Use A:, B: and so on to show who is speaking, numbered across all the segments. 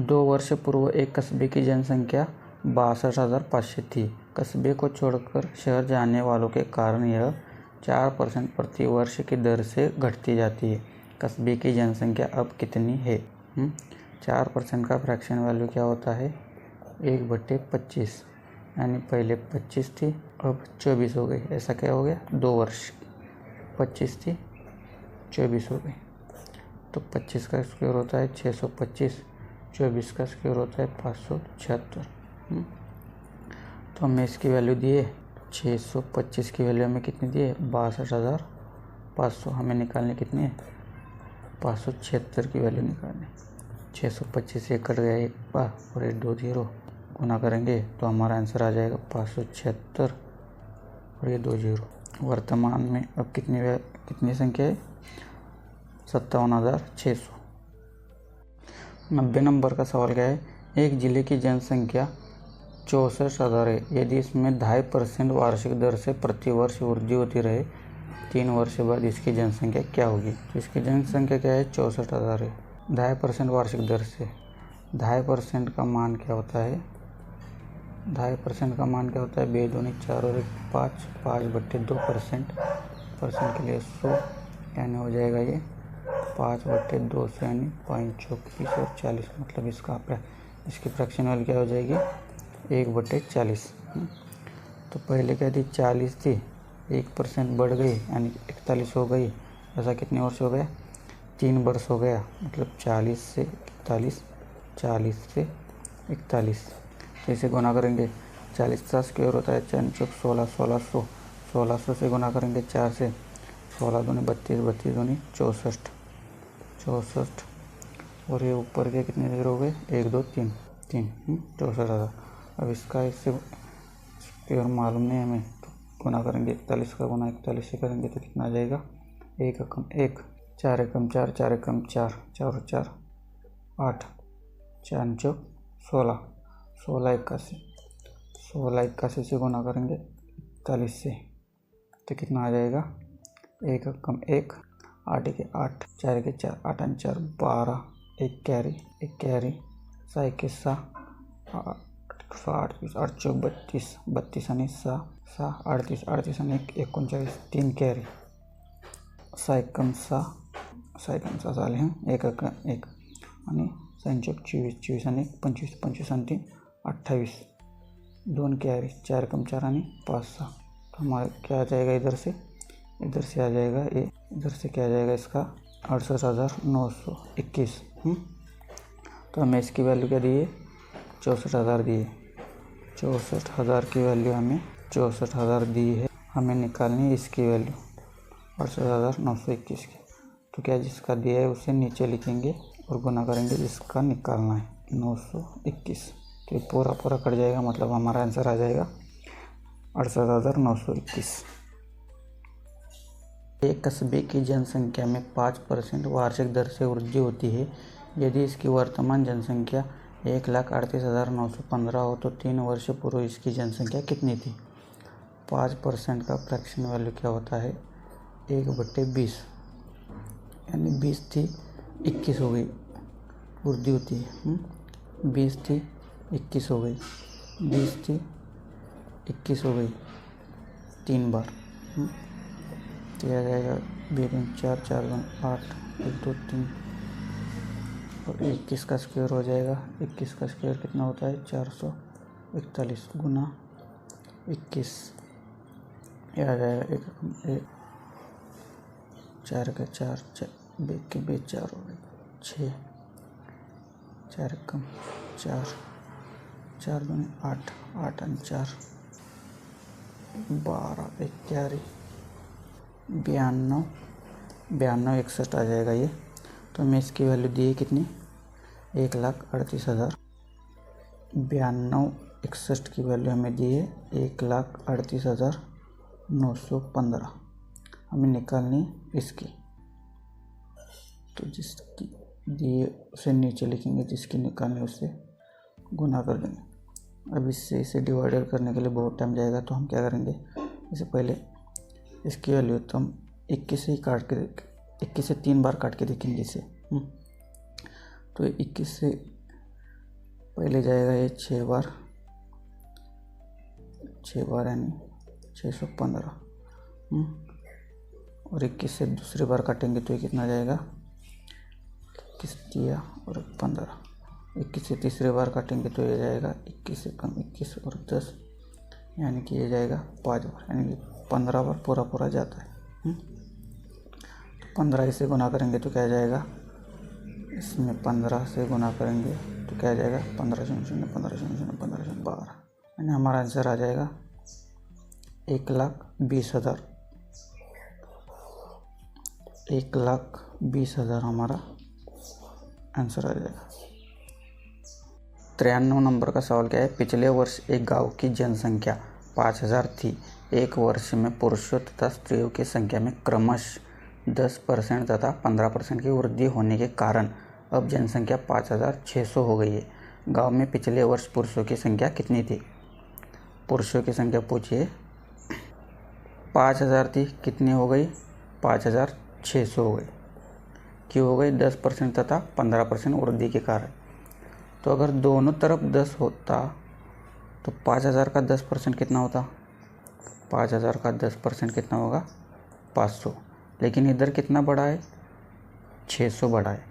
A: 2 वर्ष पूर्व एक कस्बे की जनसंख्या 62,500 थी। कस्बे को छोड़कर शहर जाने वालों के कारण यह 4% प्रति वर्ष की दर से घटती जाती है। कस्बे की जनसंख्या अब कितनी है? 4% का फ्रैक्शन वैल्यू क्या होता है? 1/25, यानी पहले 25 थी, अब 24 हो गई। ऐसा क्या हो गया? 2 वर्ष। 25 थी, 24 हो गई। तो 25 का स्क्वायर होता है 625, 24 का स्क्वायर होता है 576। तो हमें इसकी वैल्यू दिए 625 की वैल्यू हमें कितनी दी है? 62,500। हमें निकालनी कितनी है? 576 की वैल्यू निकालनी। 625 से कट गया एक बार और एक 2 0 गुना करेंगे तो हमारा आंसर आ जाएगा 576 और ये 2 0। वर्तमान में अब कितनी संख्या है? 57,600। 90 नंबर का सवाल क्या है? एक जिले की जनसंख्या 64,000 है। यदि इसमें 2.5% वार्षिक दर से प्रति वर्ष वृद्धि होती रहे 3 वर्ष बाद इसकी जनसंख्या क्या होगी? तो इसकी जनसंख्या क्या है? 64,000 है। 2.5% वार्षिक दर से 2.5% का मान क्या होता है? 2.5% का मान क्या होता है? 2 दूनी 4 और 1 5, 5/2%। परसेंट के लिए 100, यानी हो जाएगा ये 5/200, यानी 5 चौक 20 और 40। मतलब इसकी फ्रैक्शन वैल्यू क्या हो जाएगी? 1/40। तो पहले क्या थी? 40 थी, 1% बढ़ गई यानी 41 हो गई। ऐसा कितने वर्ष हो गया? 3 वर्ष हो गया। मतलब 40 से 41, 40 से 41। तो इसे गुना करेंगे। 40 का स्क्वायर होता है 4 चौक 16, 1600। 1600 से गुना करेंगे 4 से, 16 दूनी 32, 32 दूनी 64, 64। और ये ऊपर के कितने जीरो हो गए? 1 2 3 3, 64,000। अब इससे स्क्वायर मालूम नहीं हमें, तो गुना करेंगे। 41 का गुना 41 से करेंगे तो कितना आ जाएगा? 1 एकम 1, 4 एकम 4, 4 एकम 4, 4 और 4 8, 4 चौक 16, 16 81, 16 81 से गुना करेंगे 41 से तो कितना आ जाएगा? 1 एकम 1, 8 के 8, 4 के 4, 8 और 4 12, 1 कैरी 1 कैरी, 6 के 6, 8 8 चौक 32, 32 आणि 6 6, 38 38 आणि 1 39, 3 कैरी, 6 एकम 6, 6 एकम 6 झाले हैं 1 एकम 1 आणि 6 चौक 24, 24 आणि 25, 25 आणि 3 28, 2 कैरी, 4 एकम 4 आणि 5 6। तो हमारा क्या आ जाएगा? इधर से आ जाएगा ये, इधर से क्या आ जाएगा इसका? 68,921। तो हमें इसकी वैल्यू क्या दी है? 64,000 दी है। 64,000 की वैल्यू हमें 64,000 दी है। हमें निकालनी है इसकी वैल्यू 68,921 की। तो क्या जिसका दिया है उसे नीचे लिखेंगे और गुना करेंगे जिसका निकालना है 921। तो ये पूरा कट जाएगा, मतलब हमारा आंसर आ जाएगा 68,921। एक कस्बे की जनसंख्या में 5% वार्षिक दर से वृद्धि होती है। यदि इसकी वर्तमान जनसंख्या 1,38,915 हो तो 3 वर्ष पूर्व इसकी जनसंख्या कितनी थी? 5% का फ्रैक्शन वैल्यू क्या होता है? 1/20, यानी 20 थी 21 हो गई, वृद्धि होती है। 20 थी 21 हो गई, 20 थी 21 हो गई 3 बार। तो यह जाएगा 2 3 4, 4 2 8, 1 2 3 और 21 का स्क्वायर हो जाएगा। 21 का स्क्वायर कितना होता है? 441 गुना 21, यह आ जाएगा 1 4 का 4, 2 के 2 4 हो गए 6, 4 कम 4, 4 दूनी 8, 8 और 4 12, 1 92, 92 61 आ जाएगा ये। तो हमें इसकी वैल्यू दी है कितनी? 1,38,000। 92 61 की वैल्यू हमें दी है 1,38,915। हमें निकालनी इसकी, तो जिसकी दी है उसे नीचे लिखेंगे, जिसकी निकालनी उसे गुना कर देंगे। अब इससे इसे डिवाइडर करने के लिए बहुत टाइम जाएगा, तो हम क्या करेंगे? इससे पहले इसकी वैल्यू तो हम 21 से ही 21 से 3 बार काट के देखेंगे इसे। तो 21 से पहले जाएगा ये 6 बार यानी 615। और 21 से दूसरी बार काटेंगे तो ये कितना जाएगा, 21 दिया और 15। 21 से तीसरी बार काटेंगे तो ये जाएगा 21 से कम 21 और 10, यानी कि ये जाएगा 5 बार, यानी कि 15 बार पूरा जाता है। तो 15 इसे गुना करेंगे तो क्या जाएगा, इसमें 15 से गुना करेंगे तो क्या जाएगा, 15 शून्य 15 शून्य 15 शून्य 12, यानी हमारा आंसर आ जाएगा 1,20,000। 1,20,000 हमारा आंसर आ जाएगा। 93 नंबर का सवाल क्या है, पिछले वर्ष एक गांव की जनसंख्या 5,000 थी। एक वर्ष में पुरुषों तथा स्त्रियों की संख्या में क्रमशः 10% तथा 15% की वृद्धि होने के कारण अब जनसंख्या 5,600 हो गई है। गांव में पिछले वर्ष पुरुषों की संख्या कितनी थी? पुरुषों की संख्या पूछिए, 5,000 थी, कितनी हो गई, 5,600 हो गई। क्यों हो गई? 10% तथा 15% वृद्धि के कारण। तो अगर दोनों तरफ 10 होता तो 5,000 का 10% कितना होता? 5,000 का 10% कितना होगा? 500। लेकिन इधर कितना बढ़ा है? 600 बढ़ा है।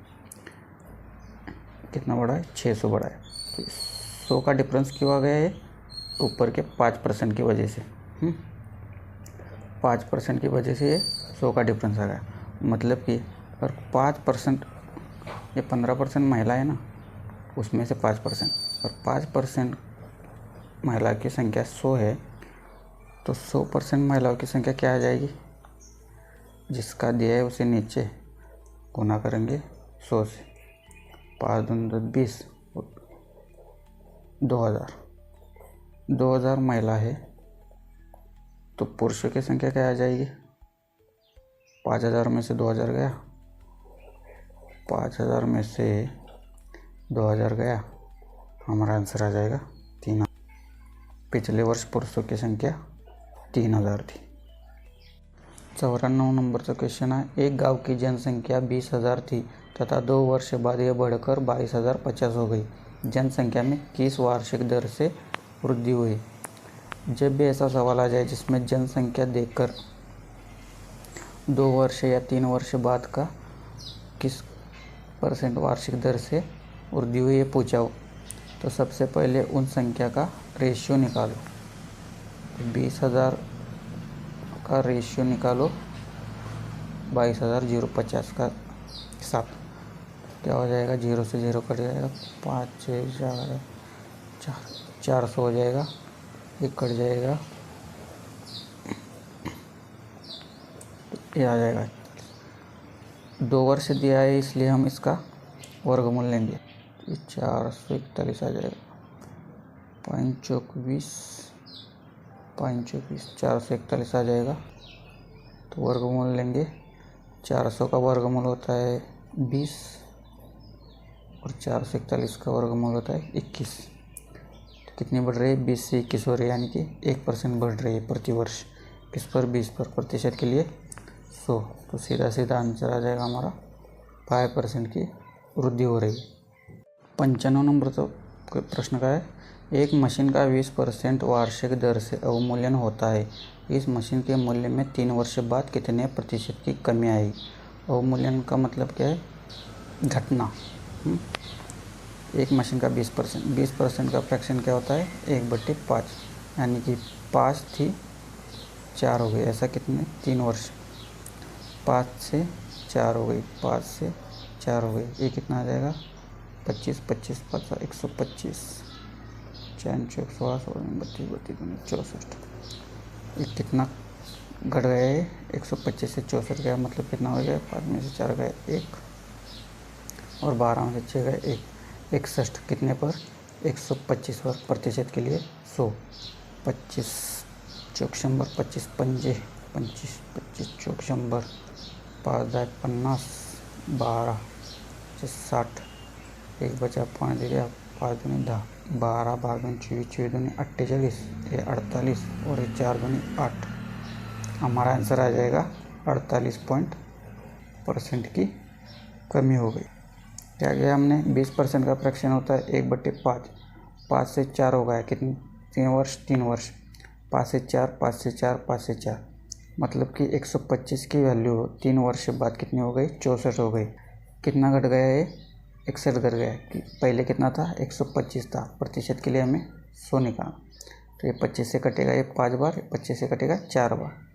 A: कितना बढ़ा है? 600 बढ़ा है। तो 100 का डिफरेंस क्यों आ गया है? ऊपर के 5% की वजह से। 5% की वजह से ये 100 का डिफरेंस आ गया। मतलब कि अगर 5%, ये 15% महिला है ना, उसमें से 5%, और 5% महिला की संख्या 100 है, तो 100% महिलाओं की संख्या क्या आ जाएगी? जिसका दिया है उसे नीचे गुना करेंगे 100 से, 5 दूनी 20, 2,000। 2,000 महिला है तो पुरुषों की संख्या क्या आ जाएगी? 5,000 में से 2,000 गया, 5,000 में से 2,000 गया, हमारा आंसर आ जाएगा 3,000। पिछले वर्ष पुरुषों की संख्या 3,000 थी। 94 नंबर का क्वेश्चन है, एक गांव की जनसंख्या 20,000 थी तथा 2 वर्ष बाद यह बढ़कर 22,050 हो गई। जनसंख्या में किस वार्षिक दर से वृद्धि हुई? जब भी ऐसा सवाल आ जाए जिसमें जनसंख्या देकर 2 वर्ष या 3 वर्ष बाद का किस % वार्षिक दर से वृद्धि हुई है पूछा हो, तो सबसे पहले उन संख्या का रेशियो निकालो। 20,000 का रेशियो निकालो 22,050 का साथ, क्या हो जाएगा? 0 से 0 कट जाएगा, 5 6 400 हो जाएगा, 1 कट जाएगा, ये आ जाएगा। 2 वर्ष दिया है इसलिए हम इसका वर्गमूल लेंगे, 441 आ जाएगा। 5 चौक 20, 441 आ जाएगा। तो वर्गमूल लेंगे, 400 का वर्गमूल होता है 20 और 441 का वर्गमूल होता है 21। तो कितनी बढ़ रही है? 20 से 21 हो रही है, यानी कि 1% बढ़ रही है प्रति वर्ष। किस पर? 20 पर। प्रतिशत के लिए 100। तो सीधा आंसर आ जाएगा हमारा 5% की वृद्धि हो रही है। 95 नंबर तो प्रश्न का है, एक मशीन का 20% वार्षिक दर से अवमूल्यन होता है। इस मशीन के मूल्य में 3 वर्ष बाद कितने प्रतिशत की कमी आएगी? अवमूल्यन का मतलब क्या है? घटना। एक मशीन का 20% का फ्रैक्शन क्या होता है? 1/5, यानी कि 5 थी 4 हो गई। ऐसा कितने? 3 वर्ष। 5 से 4 हो गई, 5 से 4 हो गई, ये कितना आ जाएगा? 25 25 5 125, 4 चौक 16 32 32 64। ये कितना घट गया है? 125 से 64 गया, मतलब कितना हो गया? 5 में से 4 गए 1 और 12 में से 6 गए 1, 61। कितने पर? 125 पर। प्रतिशत के लिए 100। 25 चौक 100, 25 पंजे 25, 25 चौक 100, 5 दाए 50, 12 60, 1 बचा 5 दे दिया, 5 दूनी 10, 12 12 दूनी 24, 24 दूनी 48, ये 48 और ये 4 दूनी 8। हमारा आंसर आ जाएगा 48% की कमी हो गई। क्या किया हमने, 20% का फ्रैक्शन होता है 1/5, 5 से 4 हो गया कितनी, 3 वर्ष, 5 से 4, 5 से 4, 5 से 4, मतलब कि 125 की वैल्यू 3 वर्ष बाद कितनी हो गई, 64 हो गई। कितना घट गया ये, 61 घट गया। कि पहले कितना था, 125 था। प्रतिशत के लिए हमें 100 निकालना, तो ये 25 से कटेगा, ये 5 बार, 25 से कटेगा 4 बार,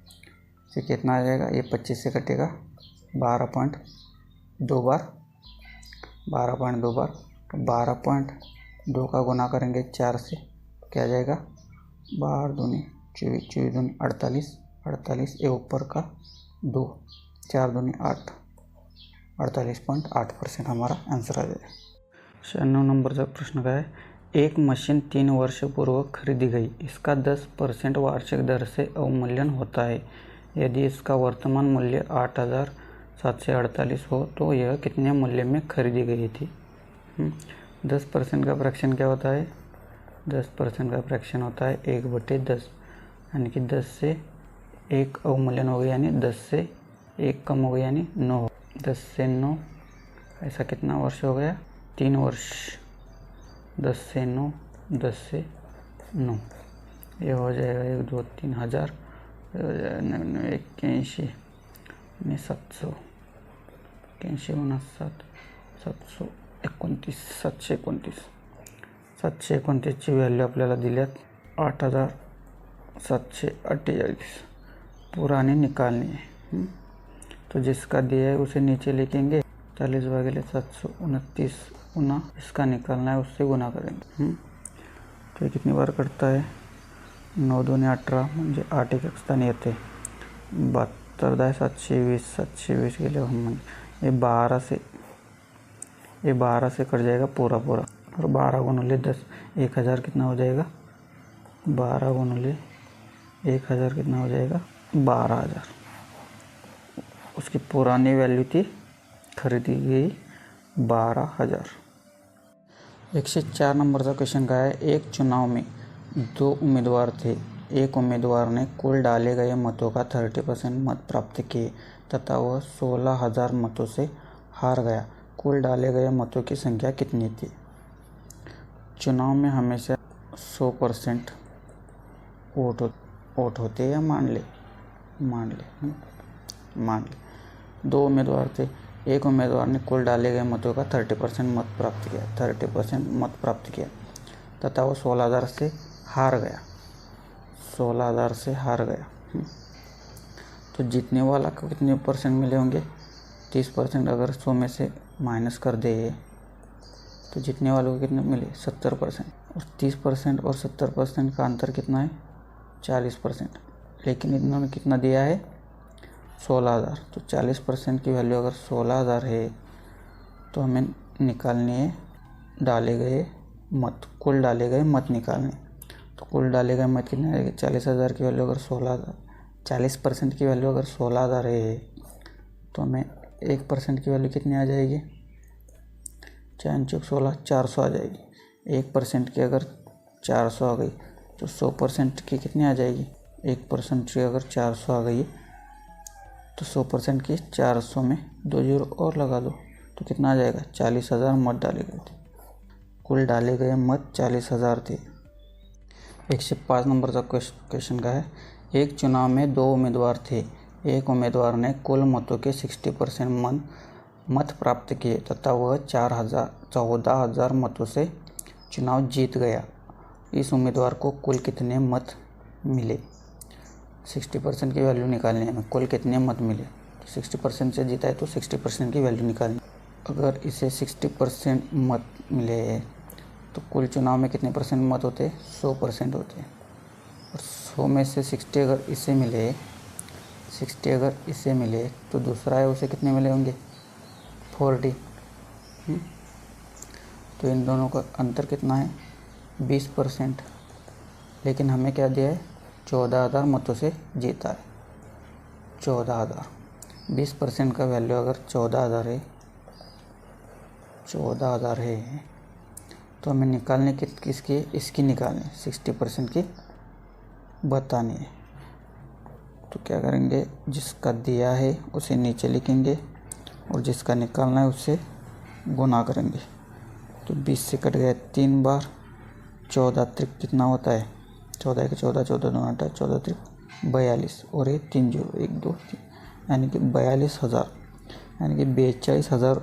A: तो कितना आ जाएगा, ये 25 से कटेगा 12.2 बार, 12.2 बार, तो 12.2 का गुना करेंगे 4 से, क्या आ जाएगा, 12 दूनी 24, 24 दूनी 48, 48 ये ऊपर का 2, 4 दूनी 8, 48.8% हमारा आंसर आ जाएगा। 96 नंबर का प्रश्न का है, एक मशीन 3 वर्ष पूर्व खरीदी गई, इसका 10% वार्षिक दर से अवमूल्यन होता है। यदि इसका वर्तमान मूल्य 8,748 हो तो यह कितने मूल्य में खरीदी गई थी। 10% का फ्रैक्शन क्या होता है, 10% का फ्रैक्शन होता है 1/10, यानी कि 10 से 1 अवमूल्यन हो गया, यानी 10 से 1 कम हो गया, यानी 9, 10 से 9, ऐसा कितना वर्ष हो गया, 3 वर्ष, 10 से 9, 10 से 9, ये हो जाएगा 1, 2, 3 हज़ार, हो जाएगा 81, 700, 81 गुना 7, 729, 729ची व्हॅल्यू आपल्याला दिल्यात 8,748, पुरानी निकालनी है। तो जिसका दिया है उसे नीचे लिखेंगे, 40 भागिले 729 गुना इसका निकालना है, उससे गुना करेंगे। तो कितनी बार करता है, 9 दूनी 18, म्हणजे 8 एक स्थानी येते, 72 10 720, 720 गेले हम, ये 12 से कट जाएगा पूरा, और 12 गुणुले 10, 1000 कितना हो जाएगा, 12 गुणुले 1000 कितना हो जाएगा, 12,000। उसकी पुरानी वैल्यू थी, खरीदी गई 12,000। 104 नंबर का क्वेश्चन का है, एक चुनाव में 2 उम्मीदवार थे, एक उम्मीदवार ने कुल डाले गए मतों का 30% मत प्राप्त किए तथा वह 16,000 मतों से हार गया। कुल डाले गए मतों की संख्या कितनी थी। चुनाव में हमेशा 100% वोट होते या मान ले 2 उम्मीदवार थे, एक उम्मीदवार ने कुल डाले गए मतों का 30% मत प्राप्त किया तथा वो 16,000 से हार गया, 16,000 से हार गया। तो जीतने वाला को कितने परसेंट मिले होंगे, 30%। अगर 100 में से माइनस कर दे तो जीतने वालों को कितने मिले, 70%। और 30% और 70% का अंतर कितना है, 40%। लेकिन इन्होंने कितना दिया है, 16,000। तो 40% की वैल्यू अगर 16,000 है तो हमें निकालनी है डाले गए मत, कुल डाले गए मत निकालने। तो कुल डाले गए मत कितने आएंगे, 40,000 की वैल्यू अगर 16,000, 40% की वैल्यू अगर 16,000 है तो हमें 1% की वैल्यू कितनी आ जाएगी, 4 400 आ जाएगी। 1% की अगर 400 आ गई तो 100% की कितनी आ जाएगी, 1% की अगर 400 आ गई तो 100% की 400 में 2 जीरो और लगा दो तो कितना आ जाएगा, 40,000 मत डाले गए थे। कुल डाले गए मत 40,000 थे। 105 नंबर का क्वेश्चन का है, एक चुनाव में 2 उम्मीदवार थे, एक उम्मीदवार ने कुल मतों के 60% मत प्राप्त किए तथा वह 14,000 मतों से चुनाव जीत गया। इस उम्मीदवार को कुल कितने मत मिले। 60% की वैल्यू निकालनी है हमें, कुल कितने मत मिले। तो 60% से जीता है तो 60% की वैल्यू निकालनी। अगर इसे 60% मत मिले तो कुल चुनाव में कितने परसेंट मत होते हैं, 100% होते हैं। और 100 में से 60 अगर इसे मिले तो दूसरा है उसे कितने मिले होंगे, 40। तो इन दोनों का अंतर कितना है, 20%। लेकिन हमें क्या दिया है, 14,000 मतों से जीता है, 14,000। 20% का वैल्यू अगर 14,000 है तो हमें निकालने की किसकी, इसकी निकालनी, 60% की बतानी है। तो क्या करेंगे, जिसका दिया है उसे नीचे लिखेंगे और जिसका निकालना है उससे गुना करेंगे तो 20 से कट गया 3 बार, 14 त्रिक कितना होता है, 14 के 14, 14 2 8, 14 त्रिक 42 और ये 3 0 1 2 3, यानी कि 42,000, यानी कि 42,000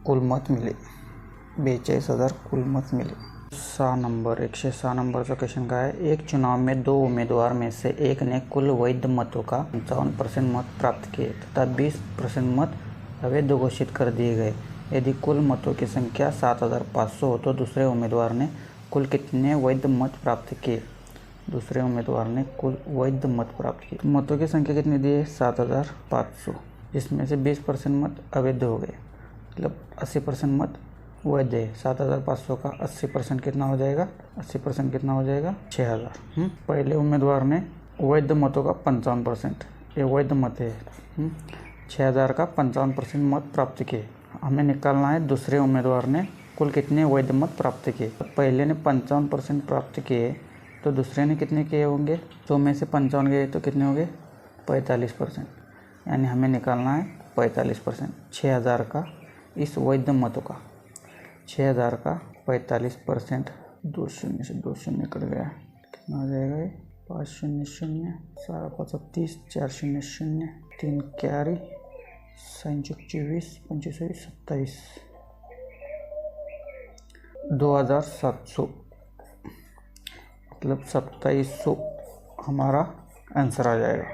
A: कुल मत मिले, 42,000 कुल मत मिले। 106 नंबर का क्वेश्चन का है, एक चुनाव में 2 उम्मीदवार में से एक ने कुल वैध मतों का 55% मत प्राप्त किए तथा 20% मत अवैध घोषित कर दिए गए। यदि कुल मतों की संख्या 7,500 हो तो दूसरे उम्मीदवार ने कुल कितने वैध मत प्राप्त किए। दूसरे उम्मीदवार ने कुल वैध मत प्राप्त किए। मतों की संख्या कितनी दी है, 7,500, जिसमें से 20% मत अवैध हो गए, मतलब 80% मत वैध है। 7,500 का 80% कितना हो जाएगा, 80% कितना हो जाएगा, 6,000। पहले उम्मीदवार ने वैध मतों का 55%, ये वैध मत है, 6,000 का 55% मत प्राप्त किए। हमें निकालना है दूसरे उम्मीदवार ने कुल कितने वैध मत प्राप्त किए। पहले ने 55% प्राप्त किए तो दूसरे ने कितने किए होंगे, 100 में से 55 गए तो कितने हो गए, 45%, यानी हमें निकालना है 45%। 6,000 का इस वैध मतों का 6,000 का 45%, 2 शून्य से 2 शून्य कट गया, कितना हो जाएगा ये, 5 शून्य शून्य, 7,35, 4 शून्य शून्य, 3 क्यारी, 24, 25, 27, 2,700, मतलब 2,700 हमारा आंसर आ जाएगा।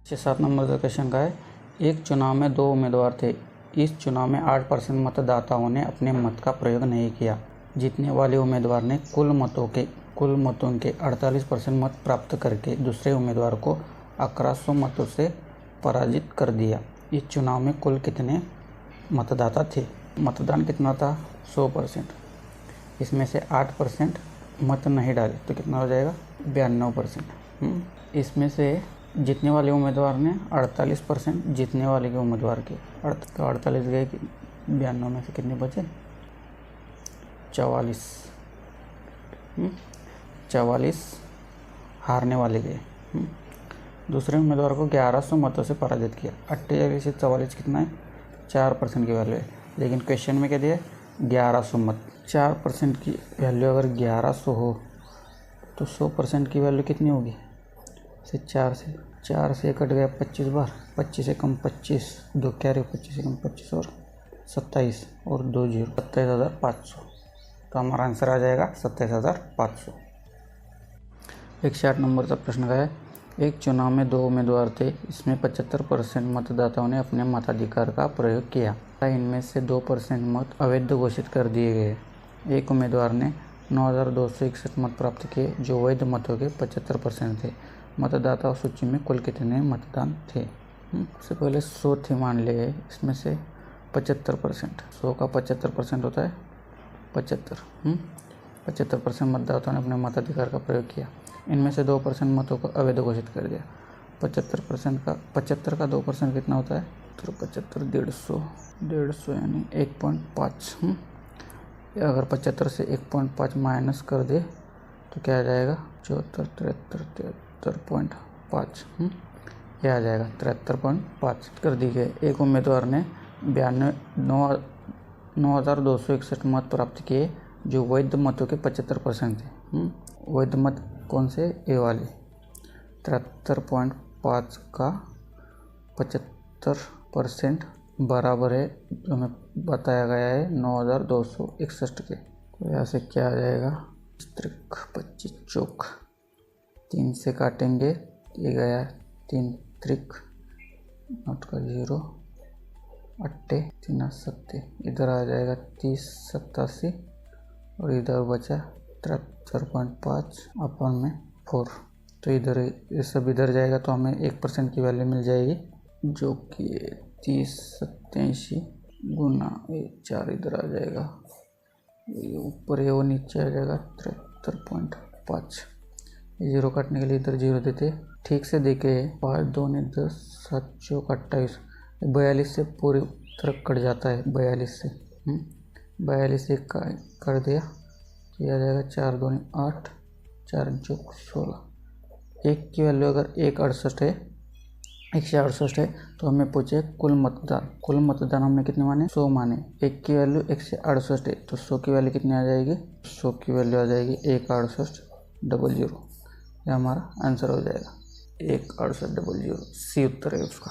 A: 7 नंबर का क्वेश्चन का है, एक चुनाव में 2 उम्मीदवार थे। इस चुनाव में 8% मतदाताओं ने अपने मत का प्रयोग नहीं किया। जीतने वाले उम्मीदवार ने कुल मतों के 48% मत प्राप्त करके दूसरे उम्मीदवार को 1100 मतों से पराजित कर दिया। इस चुनाव में कुल कितने मतदाता थे। मतदान कितना था, 100%, इसमें से 8% मत नहीं डाले तो कितना हो जाएगा, 92%। इसमें से जीतने वाले उम्मीदवार ने 48%, जीतने वाले के उम्मीदवार के 48 गए, 92 में से कितने बचे, 44 हारने वाले गए। दूसरे उम्मीदवार को 1100 मतों से पराजित किया। 48 से 44 कितना है, 4% की वैल्यू है, लेकिन क्वेश्चन में क्या दिया, 1100 मत। 4% की वैल्यू अगर 1100 हो तो 100% की वैल्यू कितनी होगी, 4 से कट गया 25 बार, 25 से कम 25, 2 क्या रहे, 25 से कम 25 और 27 और 2 0, 27,500। तो हमारा आंसर आ जाएगा 27,500। 108 नंबर का प्रश्न का है, एक चुनाव में 2 उम्मीदवार थे। इसमें 75% मतदाताओं ने अपने मताधिकार का प्रयोग किया। इनमें से 2% मत अवैध घोषित कर दिए गए। एक उम्मीदवार ने 9,261 मत प्राप्त किए जो वैध मतों के 75% थे। मतदाता सूची में कुल कितने मतदान थे। सबसे पहले 100 थे मान लिए, इसमें से 75%, 100 का 75% होता है 75। 75% मतदाताओं ने अपने मताधिकार का प्रयोग किया। इनमें से 2% मतों को अवैध घोषित कर दिया। 75 का 2% कितना होता है, तो 75 150 यानी 1.5। अगर 75 से 1.5 माइनस कर दे तो क्या आ जाएगा, 74, 73, 73.5, यह आ जाएगा 73.5 कर दी गई। एक उम्मीदवार ने 9,261 मत प्राप्त किए जो वैध मतों के 75% थे। वैध मत कौन से, ए वाले। 73.5 का 75% बराबर है, जो हमें बताया गया है 9,261 के। तो यहाँ से क्या आ जाएगा, 25 चौक 3 से काटेंगे, ये गया 3 त्रिक नोट का 0, 8 3 7, इधर आ जाएगा 30 87 और इधर बचा 73.5 अपन में 4। तो इधर ये सब इधर जाएगा तो हमें 1% की वैल्यू मिल जाएगी, जो कि 30 87 गुना 4 इधर आ जाएगा, ये ऊपर है वो नीचे आ जाएगा 73.5। 0 काटने के लिए इधर 0 देते। ठीक से देखे 5 2 10 7 चौक 28, 42 से पूरी तरफ कट जाता है। 42 से 42 से कर दिया तो यह आ जाएगा 4 2 8, 4 चौक 16। 1 की वैल्यू अगर 1.68 है, 168 है तो हमें पूछे कुल मतदान हमने कितने माने 100 माने। 1 की वैल्यू 168 है तो 100 की वैल्यू कितनी आ जाएगी 100 की वैल्यू आ जाएगी 16800। ये हमारा आंसर हो जाएगा 16800। सी उत्तर है उसका।